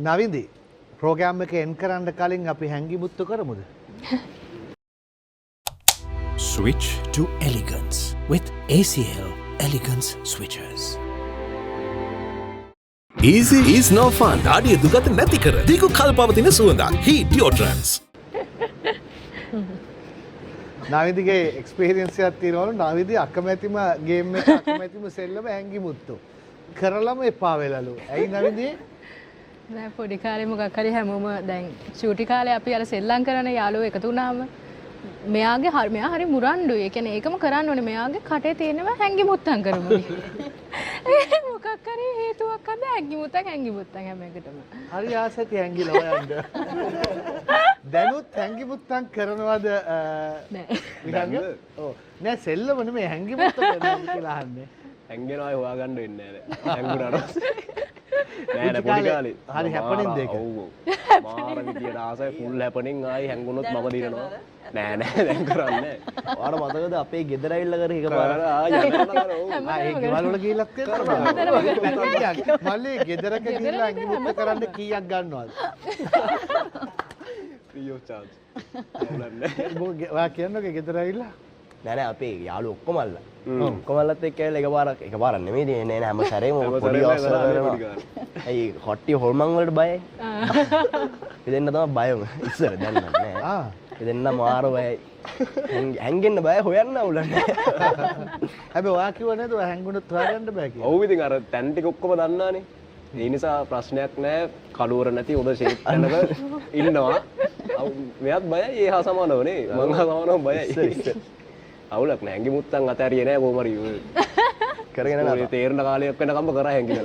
නවින්දි programme එක එන් කරන්න කලින් අපි හැංගි මුත්තු කරමුද? Switch to elegance with ACL Elegance Switches. Easy is no fun. දාඩිය දුගත නැති කර දීකු කල්පවතින සුවඳක් Heat deodorants. නවින්දිගේ එක්ස්පීරියන්ස් එකක් තියෙනවලු. නවින්දි අකමැතිම ගේම් එක අකමැතිම සෙල්ලම හැංගි මුත්තු. කරලම එපා වෙලලු. ඇයි නවින්දි? නෑ පොඩි කාලේ මොකක් හරි හැමෝම දැන් චූටි කාලේ අපි අර සෙල්ලම් කරන යාළුවෝ එකතු වුණාම මෙයා හරි මුරණ්ඩුයි. ඒ කියන්නේ ඒකම කරන්න ඕනේ. මෙයාගේ කටේ තියෙනවා හැංගි මුත්තම් කරමු. මොකක් හරි හේතුවක් අද හැංගි මුත්තම් හැම එකටම. හරි ආසති හැංගිලා හොයන්න. දැනුත් හැංගි මුත්තම් කරනවද නෑ. ඔව්. නෑ සෙල්ලම නෙමෙයි හැංගි මුත්තම් කරනවා කියලා අහන්නේ. හැංගෙනවා හොයාගන්න වෙන්නේ නැහැ. හැංගුණාට. නෑ නෑ පොඩි කාලේ. හරි හැපනින් දෙක. ඔව්. මාර විදියට ආසයි ෆුල් හැපනින් ආයි හැංගුණොත් මම දිනනවා. නෑ නෑ දැන් කරන්නේ. ඔයාලා මතකද අපේ ගෙදර ඇවිල්ලා කර එකපාර ඒ ගෙවල් වල ගිහිල්ලත් කරනවා. මල්ලි ගෙදරක ගිහිල්ලා හැංගි මුත්ත කරන්න කීයක් ගන්නවද? free of charge. ඔයා කියන්නේ ගෙදර ඇවිල්ලා නෑ නෑ අපේ යාළුවෝ ඔක්කොම අල්ල. ඔක්කොමල්ලත් එක්ක ඇවිල්ලා එකපාරක් නෙමෙයි නෑ නෑ හැම සැරේම පොඩි අවසර කරනවා. ඇයි කොට්ටිය හොල්මන් වලට බයයි? ඉතින් තමයි බයම ඉස්සර දැන් නෑ. ඉතින් මාර බයයි. හැංගෙන්න බය හොයන්න උලන්නේ. හැබැයි ඔයා කිව්ව නේද ඔයා හැංගුණොත් හොයාගන්න බෑ කියලා. ඔව් ඉතින් අර තැන් ටික ඔක්කොම දන්නානේ. ඒ නිසා ප්‍රශ්නයක් නෑ. කලුවර නැති හොඳ ෂේප් එකක ඉන්නවා. මෙයාත් බයයි ඒ හා සමානව නේ. මං හා සමානව බයයි. අවුලක් නෑ. හැංගි මුත්තන් අතහැරියේ නෑ කොහොම හරි. කරගෙන යනවා. තේරෙන කාලයක් වෙනකම්ම කරා හැංගිලා.